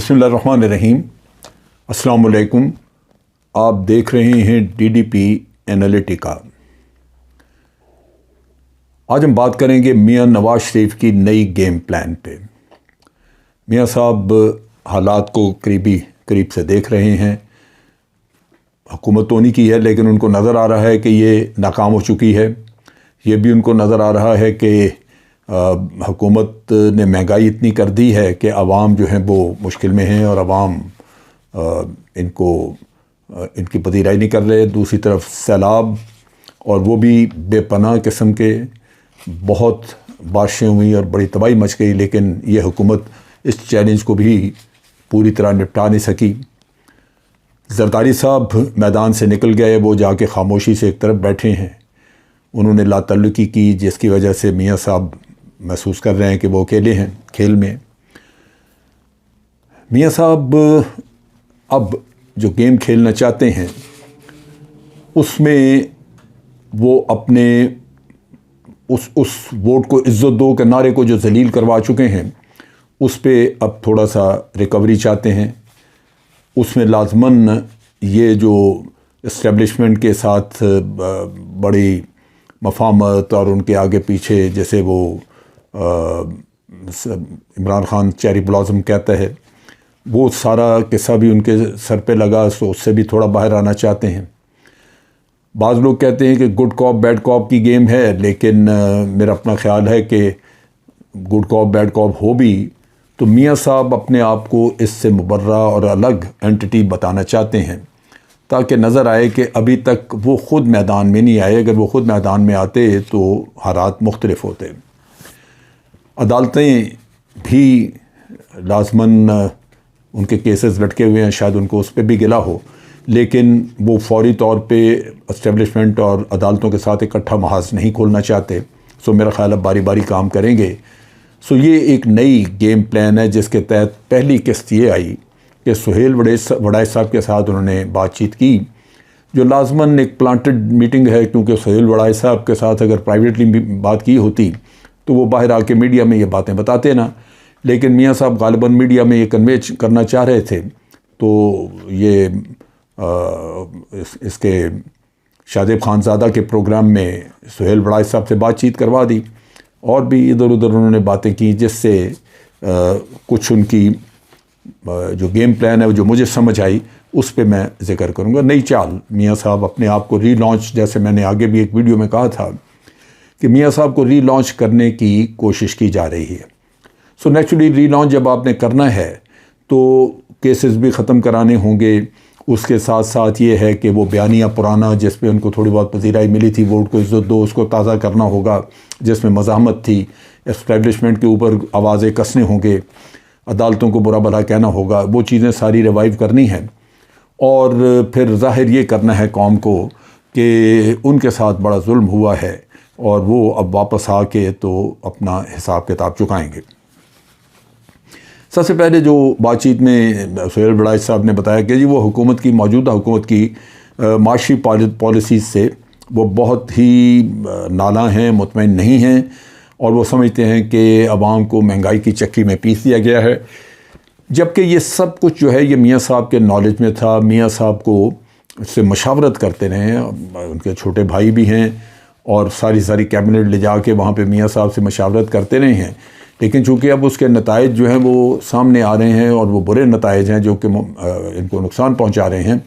بسم اللہ الرحمن الرحیم۔ السلام علیکم۔ آپ دیکھ رہے ہیں DDP انالیٹیکا۔ آج ہم بات کریں گے میاں نواز شریف کی نئی گیم پلان پہ۔ میاں صاحب حالات کو قریب سے دیکھ رہے ہیں۔ حکومت تو انہی کی ہے، لیکن ان کو نظر آ رہا ہے کہ یہ ناکام ہو چکی ہے۔ یہ بھی ان کو نظر آ رہا ہے کہ حکومت نے مہنگائی اتنی کر دی ہے کہ عوام جو ہیں وہ مشکل میں ہیں، اور عوام ان کی پذیرائی نہیں کر رہے۔ دوسری طرف سیلاب، اور وہ بھی بے پناہ قسم کے، بہت بارشیں ہوئیں اور بڑی تباہی مچ گئی، لیکن یہ حکومت اس چیلنج کو بھی پوری طرح نپٹا نہیں سکی۔ زرداری صاحب میدان سے نکل گئے، وہ جا کے خاموشی سے ایک طرف بیٹھے ہیں۔ انہوں نے لا تعلقی کی، جس کی وجہ سے میاں صاحب محسوس کر رہے ہیں کہ وہ اکیلے ہیں کھیل میں۔ میاں صاحب اب جو گیم کھیلنا چاہتے ہیں اس میں وہ اپنے اس ووٹ کو عزت دو کے نعرے کو جو ذلیل کروا چکے ہیں، اس پہ اب تھوڑا سا ریکوری چاہتے ہیں۔ اس میں لازماً یہ جو اسٹیبلشمنٹ کے ساتھ بڑی مفاہمت اور ان کے آگے پیچھے، جیسے وہ عمران خان چیری بلازم کہتا ہے، وہ سارا قصہ بھی ان کے سر پہ لگا، سو اس سے بھی تھوڑا باہر آنا چاہتے ہیں۔ بعض لوگ کہتے ہیں کہ گڈ کاپ بیڈ کاپ کی گیم ہے، لیکن میرا اپنا خیال ہے کہ گڈ کاپ بیڈ کاپ ہو بھی تو میاں صاحب اپنے آپ کو اس سے مبرہ اور الگ اینٹی بتانا چاہتے ہیں، تاکہ نظر آئے کہ ابھی تک وہ خود میدان میں نہیں آئے۔ اگر وہ خود میدان میں آتے تو حالات مختلف ہوتے۔ عدالتیں بھی لازماً ان کے کیسز لٹکے ہوئے ہیں، شاید ان کو اس پہ بھی گلہ ہو، لیکن وہ فوری طور پہ اسٹیبلشمنٹ اور عدالتوں کے ساتھ اکٹھا محاذ نہیں کھولنا چاہتے۔ سو میرا خیال ہے باری باری کام کریں گے۔ سو یہ ایک نئی گیم پلان ہے جس کے تحت پہلی قسط یہ آئی کہ سہیل وڑائچ صاحب کے ساتھ انہوں نے بات چیت کی، جو لازماً ایک پلانٹڈ میٹنگ ہے، کیونکہ سہیل وڑائچ صاحب کے ساتھ اگر پرائیویٹلی بات کی ہوتی تو وہ باہر آ کے میڈیا میں یہ باتیں بتاتے نا، لیکن میاں صاحب غالباً میڈیا میں یہ کنوے کرنا چاہ رہے تھے، تو یہ اس کے شادب خانزادہ کے پروگرام میں سہیل وڑائچ صاحب سے بات چیت کروا دی، اور بھی ادھر ادھر انہوں نے باتیں کی، جس سے کچھ ان کی جو گیم پلان ہے جو مجھے سمجھ آئی اس پہ میں ذکر کروں گا۔ نئی چال، میاں صاحب اپنے آپ کو ری لانچ، جیسے میں نے آگے بھی ایک ویڈیو میں کہا تھا کہ میاں صاحب کو ری لانچ کرنے کی کوشش کی جا رہی ہے۔ سو نیچرلی ری لانچ جب آپ نے کرنا ہے تو کیسز بھی ختم کرانے ہوں گے، اس کے ساتھ ساتھ یہ ہے کہ وہ بیانیہ پرانا جس پہ ان کو تھوڑی بہت پذیرائی ملی تھی، ووٹ کو عزت دو، اس کو تازہ کرنا ہوگا، جس میں مزاحمت تھی، اسٹیبلشمنٹ کے اوپر آوازیں کسنے ہوں گے، عدالتوں کو برا بھلا کہنا ہوگا، وہ چیزیں ساری ریوائیو کرنی ہیں، اور پھر ظاہر یہ کرنا ہے قوم کو کہ ان کے ساتھ بڑا ظلم ہوا ہے، اور وہ اب واپس آ کے تو اپنا حساب کتاب چکائیں گے۔ سب سے پہلے جو بات چیت میں سہیل وڑائچ صاحب نے بتایا کہ وہ حکومت کی، موجودہ حکومت کی معاشی پالیسیز سے وہ بہت ہی نالاں ہیں، مطمئن نہیں ہیں، اور وہ سمجھتے ہیں کہ عوام کو مہنگائی کی چکی میں پیس دیا گیا ہے، جبکہ یہ سب کچھ جو ہے یہ میاں صاحب کے نالج میں تھا۔ میاں صاحب کو اس سے مشاورت کرتے رہے ہیں، ان کے چھوٹے بھائی بھی ہیں، اور ساری کیبنٹ لے جا کے وہاں پہ میاں صاحب سے مشاورت کرتے رہے ہیں، لیکن چونکہ اب اس کے نتائج جو ہیں وہ سامنے آ رہے ہیں، اور وہ برے نتائج ہیں جو کہ ان کو نقصان پہنچا رہے ہیں،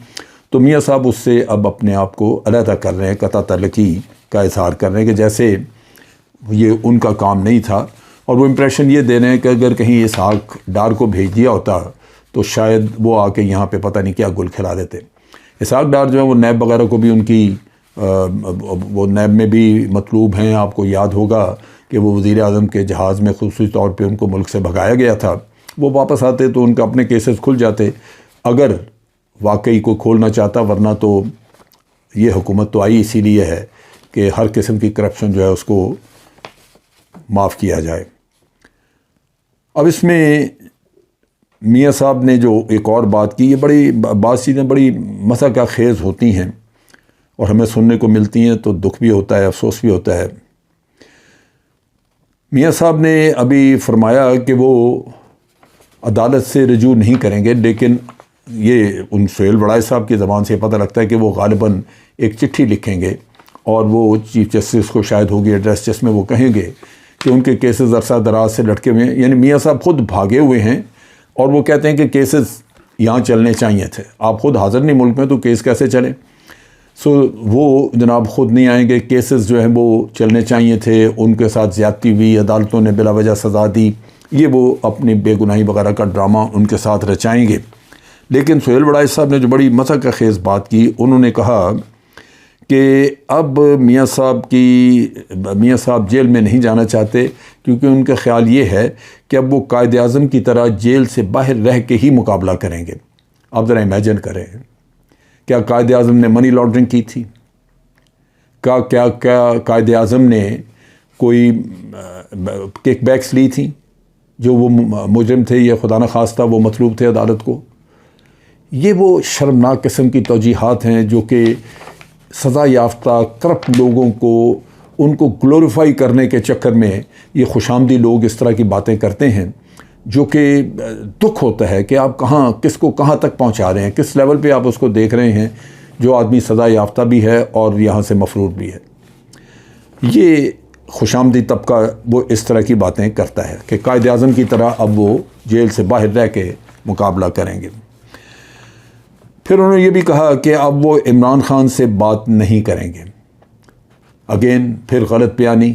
تو میاں صاحب اس سے اب اپنے آپ کو علیحدہ کر رہے ہیں، قطع تعلقی کا اظہار کر رہے ہیں کہ جیسے یہ ان کا کام نہیں تھا، اور وہ امپریشن یہ دے رہے ہیں کہ اگر کہیں اسحاق ڈار کو بھیج دیا ہوتا تو شاید وہ آ کے یہاں پہ پتہ نہیں کیا گل کھلا دیتے۔ اسحاق ڈار جو ہے وہ نیب وغیرہ کو بھی ان کی وہ نیب میں بھی مطلوب ہیں۔ آپ کو یاد ہوگا کہ وہ وزیر اعظم کے جہاز میں خصوصی طور پہ ان کو ملک سے بھگایا گیا تھا، وہ واپس آتے تو ان کا اپنے کیسز کھل جاتے، اگر واقعی کو کھولنا چاہتا، ورنہ تو یہ حکومت تو آئی اسی لیے ہے کہ ہر قسم کی کرپشن جو ہے اس کو معاف کیا جائے۔ اب اس میں میاں صاحب نے جو ایک اور بات کی، یہ بعض چیزیں بڑی مسئلہ خیز ہوتی ہیں اور ہمیں سننے کو ملتی ہیں تو دکھ بھی ہوتا ہے، افسوس بھی ہوتا ہے۔ میاں صاحب نے ابھی فرمایا کہ وہ عدالت سے رجوع نہیں کریں گے، لیکن یہ ان سہیل وڑائے صاحب کی زبان سے پتہ لگتا ہے کہ وہ غالباً ایک چٹھی لکھیں گے اور وہ چیف جسٹس کو شاید ہوگی ایڈریس، جس میں وہ کہیں گے کہ ان کے کیسز عرصہ دراز سے لٹکے ہوئے ہیں. یعنی میاں صاحب خود بھاگے ہوئے ہیں اور وہ کہتے ہیں کہ کیسز یہاں چلنے چاہیے تھے، آپ خود حاضر نہیں ملک میں تو کیس کیسے چلیں. وہ جناب خود نہیں آئیں گے، کیسز جو ہیں وہ چلنے چاہیے تھے، ان کے ساتھ زیادتی ہوئی، عدالتوں نے بلا وجہ سزا دی، یہ وہ اپنی بے گناہی وغیرہ کا ڈرامہ ان کے ساتھ رچائیں گے. لیکن سہیل وڑائے صاحب نے جو بڑی مسخ خیز بات کی، انہوں نے کہا کہ اب میاں صاحب جیل میں نہیں جانا چاہتے، کیونکہ ان کا خیال یہ ہے کہ اب وہ قائد اعظم کی طرح جیل سے باہر رہ کے ہی مقابلہ کریں گے. آپ ذرا امیجن کریں، کیا قائد اعظم نے منی لانڈرنگ کی تھی؟ کیا قائد اعظم نے کوئی کک بیکس لی تھیں جو وہ مجرم تھے یا خدا نخواستہ وہ مطلوب تھے عدالت کو؟ یہ وہ شرمناک قسم کی توجیحات ہیں جو کہ سزا یافتہ کرپٹ لوگوں کو ان کو گلوریفائی کرنے کے چکر میں یہ خوش آمدی لوگ اس طرح کی باتیں کرتے ہیں، جو کہ دکھ ہوتا ہے کہ آپ کس کو کہاں تک پہنچا رہے ہیں، کس لیول پہ آپ اس کو دیکھ رہے ہیں جو آدمی سزا یافتہ بھی ہے اور یہاں سے مفرور بھی ہے. یہ خوش آمدی طبقہ وہ اس طرح کی باتیں کرتا ہے کہ قائد اعظم کی طرح اب وہ جیل سے باہر رہ کے مقابلہ کریں گے. پھر انہوں نے یہ بھی کہا کہ اب وہ عمران خان سے بات نہیں کریں گے. اگین پھر غلط بیانی،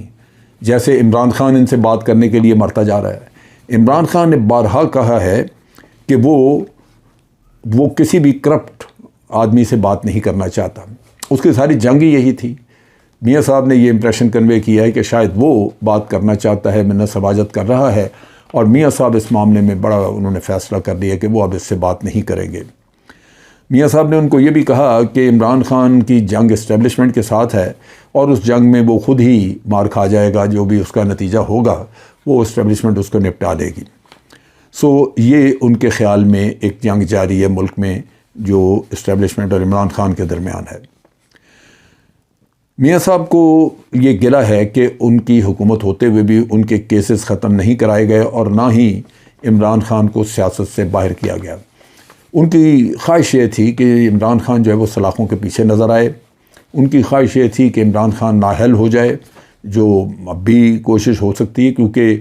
جیسے عمران خان ان سے بات کرنے کے لیے مرتا جا رہا ہے. عمران خان نے بارہا کہا ہے کہ وہ کسی بھی کرپٹ آدمی سے بات نہیں کرنا چاہتا. اس کی ساری جنگ ہی یہی تھی. میاں صاحب نے یہ امپریشن کنوے کیا ہے کہ شاید وہ بات کرنا چاہتا ہے، منت سماجت کر رہا ہے، اور میاں صاحب اس معاملے میں بڑا انہوں نے فیصلہ کر لیا کہ وہ اب اس سے بات نہیں کریں گے. میاں صاحب نے ان کو یہ بھی کہا کہ عمران خان کی جنگ اسٹیبلشمنٹ کے ساتھ ہے اور اس جنگ میں وہ خود ہی مار کھا جائے گا، جو بھی اس کا نتیجہ ہوگا وہ اسٹیبلشمنٹ اس کو نپٹا دے گی. یہ ان کے خیال میں ایک جنگ جاری ہے ملک میں جو اسٹیبلشمنٹ اور عمران خان کے درمیان ہے. میاں صاحب کو یہ گلہ ہے کہ ان کی حکومت ہوتے ہوئے بھی ان کے کیسز ختم نہیں کرائے گئے اور نہ ہی عمران خان کو سیاست سے باہر کیا گیا. ان کی خواہش یہ تھی کہ عمران خان جو ہے وہ سلاخوں کے پیچھے نظر آئے. ان کی خواہش یہ تھی کہ عمران خان نااہل ہو جائے، جو اب بھی کوشش ہو سکتی ہے، کیونکہ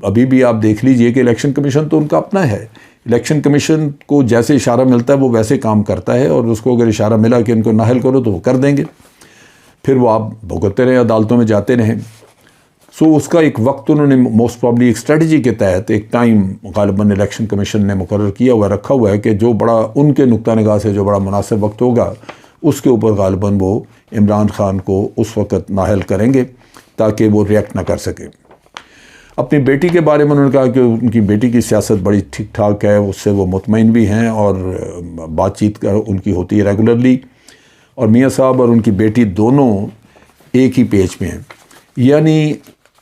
ابھی بھی آپ دیکھ لیجئے کہ الیکشن کمیشن تو ان کا اپنا ہے. الیکشن کمیشن کو جیسے اشارہ ملتا ہے وہ ویسے کام کرتا ہے، اور اس کو اگر اشارہ ملا کہ ان کو نااہل کرو تو وہ کر دیں گے، پھر وہ آپ بھگتتے رہیں، عدالتوں میں جاتے رہیں. اس کا ایک وقت انہوں نے موسٹ پرابلی ایک اسٹریٹجی کے تحت ایک ٹائم غالباً الیکشن کمیشن نے مقرر کیا ہوا رکھا ہوا ہے کہ جو بڑا ان کے نقطہ نگاہ سے جو بڑا مناسب وقت ہوگا اس کے اوپر غالباً وہ عمران خان کو اس وقت نااہل کریں گے تاکہ وہ ریئیکٹ نہ کر سکے. اپنی بیٹی کے بارے میں انہوں نے کہا کہ ان کی بیٹی کی سیاست بڑی ٹھیک ٹھاک ہے، اس سے وہ مطمئن بھی ہیں اور بات چیت ان کی ہوتی ہے ریگولرلی، اور میاں صاحب اور ان کی بیٹی دونوں ایک ہی پیج پہ ہیں. یعنی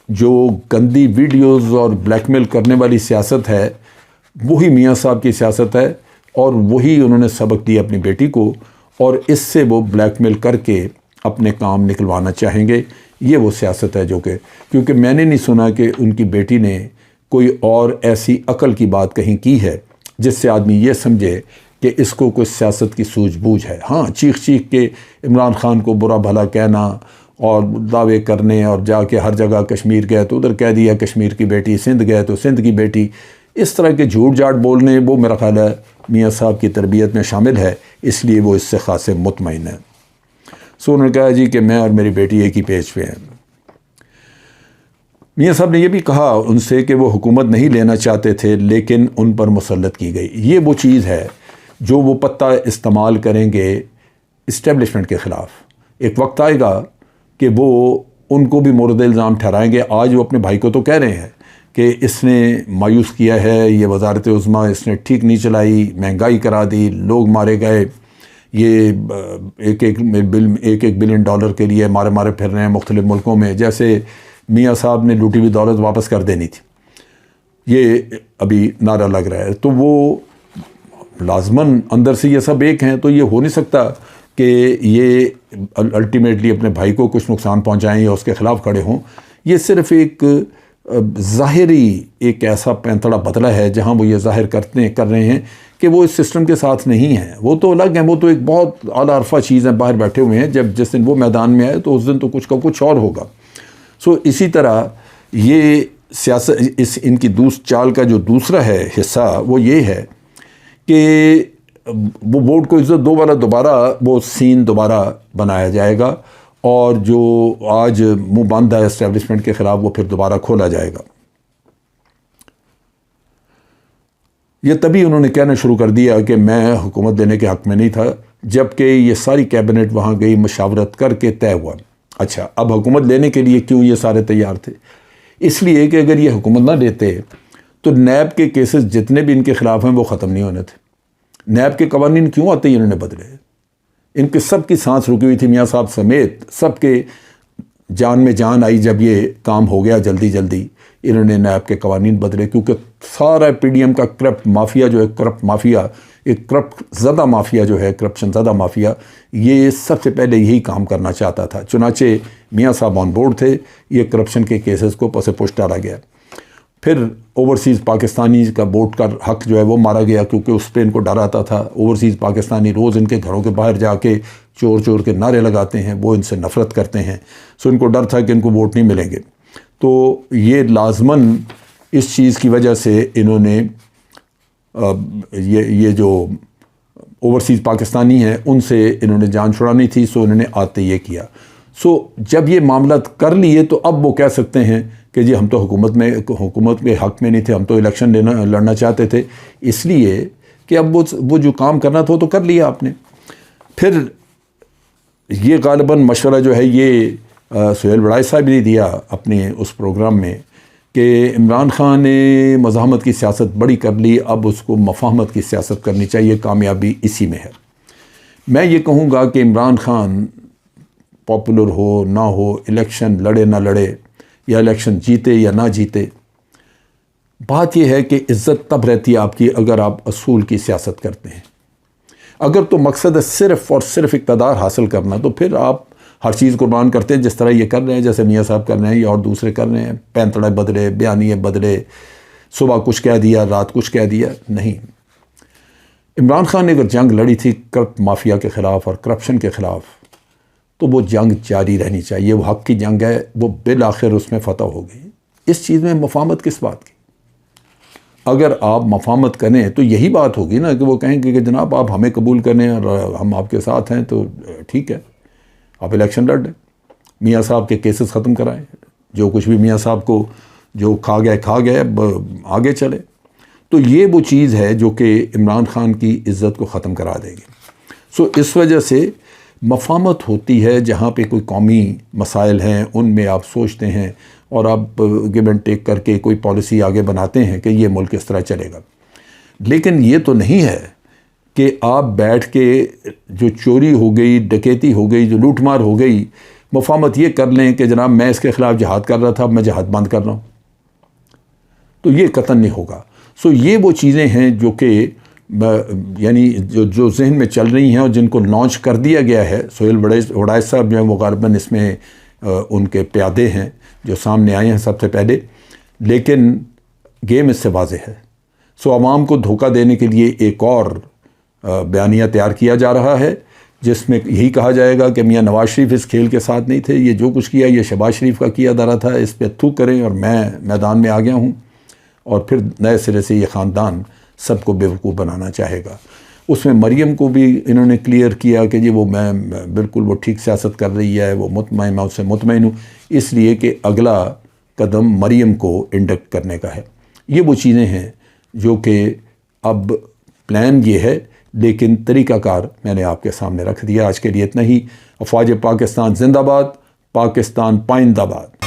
جو گندی ویڈیوز اور بلیک میل کرنے والی سیاست ہے وہی میاں صاحب کی سیاست ہے، اور وہی انہوں نے سبق دیا اپنی بیٹی کو، اور اس سے وہ بلیک میل کر کے اپنے کام نکلوانا چاہیں گے. یہ وہ سیاست ہے جو کہ کیونکہ میں نے نہیں سنا کہ ان کی بیٹی نے کوئی اور ایسی عقل کی بات کہیں کی ہے جس سے آدمی یہ سمجھے کہ اس کو کوئی سیاست کی سوجھ بوجھ ہے. ہاں، چیخ کے عمران خان کو برا بھلا کہنا اور دعوے کرنے، اور جا کے ہر جگہ کشمیر گئے تو ادھر کہہ دیا کشمیر کی بیٹی، سندھ گئے تو سندھ کی بیٹی، اس طرح کے جھوٹ جھاٹ بولنے وہ میرا خیال ہے میاں صاحب کی تربیت میں شامل ہے، اس لیے وہ اس سے خاصے مطمئن ہیں. انہوں نے کہا جی کہ میں اور میری بیٹی ایک ہی پیج پہ ہیں. میاں صاحب نے یہ بھی کہا ان سے کہ وہ حکومت نہیں لینا چاہتے تھے لیکن ان پر مسلط کی گئی. یہ وہ چیز ہے جو وہ پتہ استعمال کریں گے اسٹیبلشمنٹ کے خلاف. ایک وقت آئے گا کہ وہ ان کو بھی مورد الزام ٹھہرائیں گے. آج وہ اپنے بھائی کو تو کہہ رہے ہیں کہ اس نے مایوس کیا ہے، یہ وزارت عظمیٰ اس نے ٹھیک نہیں چلائی، مہنگائی کرا دی، لوگ مارے گئے، یہ ایک بلین ڈالر کے لیے مارے پھر رہے ہیں مختلف ملکوں میں، جیسے میاں صاحب نے لوٹی ہوئی دولت واپس کر دینی تھی. یہ ابھی نعرہ لگ رہا ہے. تو وہ لازماً اندر سے یہ سب ایک ہیں، تو یہ ہو نہیں سکتا کہ یہ الٹیمیٹلی اپنے بھائی کو کچھ نقصان پہنچائیں یا اس کے خلاف کھڑے ہوں. یہ صرف ایک ظاہری ایک ایسا پینتڑا بدلا ہے جہاں وہ یہ ظاہر کر رہے ہیں کہ وہ اس سسٹم کے ساتھ نہیں ہیں. وہ تو الگ ہیں, وہ تو ایک بہت اعلیٰ عرفہ چیز ہے, باہر بیٹھے ہوئے ہیں. جس دن وہ میدان میں آئے تو اس دن تو کچھ کا کچھ اور ہوگا. اسی طرح یہ سیاست, ان کی چال کا جو دوسرا ہے حصہ وہ یہ ہے کہ وہ بورڈ کو عزت دو والا دوبارہ وہ سین دوبارہ بنایا جائے گا, اور جو آج منہ بند ہے اسٹیبلشمنٹ کے خلاف وہ پھر دوبارہ کھولا جائے گا. یہ تبھی انہوں نے کہنا شروع کر دیا کہ میں حکومت دینے کے حق میں نہیں تھا, جب کہ یہ ساری کیبنٹ وہاں گئی, مشاورت کر کے طے ہوا. اچھا, اب حکومت لینے کے لیے کیوں یہ سارے تیار تھے؟ اس لیے کہ اگر یہ حکومت نہ لیتے تو نیب کے کیسز جتنے بھی ان کے خلاف ہیں وہ ختم نہیں ہونے تھے. نیب کے قوانین کیوں آتے ہی انہوں نے بدلے؟ ان کے سب کی سانس رکی ہوئی تھی, میاں صاحب سمیت سب کے جان میں جان آئی جب یہ کام ہو گیا. جلدی انہوں نے نیب کے قوانین بدلے, کیونکہ سارا پی ڈی ایم کا کرپٹ مافیا جو ہے, کرپٹ مافیا, ایک کرپٹ زدہ مافیا جو ہے, کرپشن زدہ مافیا, یہ سب سے پہلے یہی کام کرنا چاہتا تھا. چنانچہ میاں صاحب آن بورڈ تھے, یہ کرپشن کے کیسز کو پس پش ڈالا گیا. پھر اوورسیز پاکستانی کا ووٹ کا حق جو ہے وہ مارا گیا, کیونکہ اس پہ ان کو ڈر آتا تھا. اوورسیز پاکستانی روز ان کے گھروں کے باہر جا کے چور کے نعرے لگاتے ہیں, وہ ان سے نفرت کرتے ہیں. ان کو ڈر تھا کہ ان کو ووٹ نہیں ملیں گے. تو یہ لازماً اس چیز کی وجہ سے انہوں نے یہ جو اوورسیز پاکستانی ہیں ان سے انہوں نے جان چھڑانی تھی. انہوں نے آتے یہ کیا. جب یہ معاملات کر لیے تو اب وہ کہہ سکتے ہیں کہ جی ہم تو حکومت کے حق میں نہیں تھے, ہم تو الیکشن لڑنا چاہتے تھے, اس لیے کہ اب وہ جو کام کرنا تھا وہ تو کر لیا آپ نے. پھر یہ غالباً مشورہ جو ہے یہ سہیل بڑائی صاحب نے دیا اپنے اس پروگرام میں کہ عمران خان نے مزاحمت کی سیاست بڑی کر لی, اب اس کو مفاہمت کی سیاست کرنی چاہیے, کامیابی اسی میں ہے. میں یہ کہوں گا کہ عمران خان پاپولر ہو نہ ہو, الیکشن لڑے نہ لڑے, یا الیکشن جیتے یا نہ جیتے, بات یہ ہے کہ عزت تب رہتی ہے آپ کی اگر آپ اصول کی سیاست کرتے ہیں. اگر تو مقصد ہے صرف اور صرف اقتدار حاصل کرنا تو پھر آپ ہر چیز قربان کرتے ہیں, جس طرح یہ کر رہے ہیں, جیسے میاں صاحب کر رہے ہیں یا اور دوسرے کر رہے ہیں. پینتڑے بدلے, بیانیے بدلے, صبح کچھ کہہ دیا رات کچھ کہہ دیا. نہیں, عمران خان نے اگر جنگ لڑی تھی کرپٹ مافیا کے خلاف اور کرپشن کے خلاف تو وہ جنگ جاری رہنی چاہیے. وہ حق کی جنگ ہے, وہ بالآخر اس میں فتح ہو گئی. اس چیز میں مفاہمت کس بات کی؟ اگر آپ مفاہمت کریں تو یہی بات ہوگی نا کہ وہ کہیں کہ جناب آپ ہمیں قبول کریں اور ہم آپ کے ساتھ ہیں تو ٹھیک ہے, آپ الیکشن لڑ لیں, میاں صاحب کے کیسز ختم کرائیں, جو کچھ بھی میاں صاحب کو جو کھا گئے آگے چلے. تو یہ وہ چیز ہے جو کہ عمران خان کی عزت کو ختم کرا دے گی. اس وجہ سے مفاہمت ہوتی ہے جہاں پہ کوئی قومی مسائل ہیں, ان میں آپ سوچتے ہیں اور آپ گیو اینڈ ٹیک کر کے کوئی پالیسی آگے بناتے ہیں کہ یہ ملک اس طرح چلے گا. لیکن یہ تو نہیں ہے کہ آپ بیٹھ کے جو چوری ہو گئی, ڈکیتی ہو گئی, جو لوٹ مار ہو گئی, مفاہمت یہ کر لیں کہ جناب میں اس کے خلاف جہاد کر رہا تھا, اب میں جہاد بند کر رہا ہوں. تو یہ قطعاً نہیں ہوگا. یہ وہ چیزیں ہیں جو کہ یعنی جو ذہن میں چل رہی ہیں اور جن کو لانچ کر دیا گیا ہے. سہیل وڑائچ صاحب جو ہیں وہ غالباً اس میں ان کے پیادے ہیں جو سامنے آئے ہیں سب سے پہلے, لیکن گیم اس سے واضح ہے. عوام کو دھوکہ دینے کے لیے ایک اور بیانیہ تیار کیا جا رہا ہے جس میں یہی کہا جائے گا کہ میاں نواز شریف اس کھیل کے ساتھ نہیں تھے, یہ جو کچھ کیا یہ شہباز شریف کا کیا دارا تھا, اس پہ تھوک کریں اور میں میدان میں آ گیا ہوں, اور پھر نئے سرے سے یہ خاندان سب کو بیوقوف بنانا چاہے گا. اس میں مریم کو بھی انہوں نے کلیئر کیا کہ جی وہ میں بالکل وہ ٹھیک سیاست کر رہی ہے, وہ مطمئن, میں اس سے مطمئن ہوں, اس لیے کہ اگلا قدم مریم کو انڈکٹ کرنے کا ہے. یہ وہ چیزیں ہیں جو کہ اب پلان یہ ہے, لیکن طریقہ کار میں نے آپ کے سامنے رکھ دیا. آج کے لیے اتنا ہی. افواج پاکستان زندہ باد, پاکستان پائندہ باد.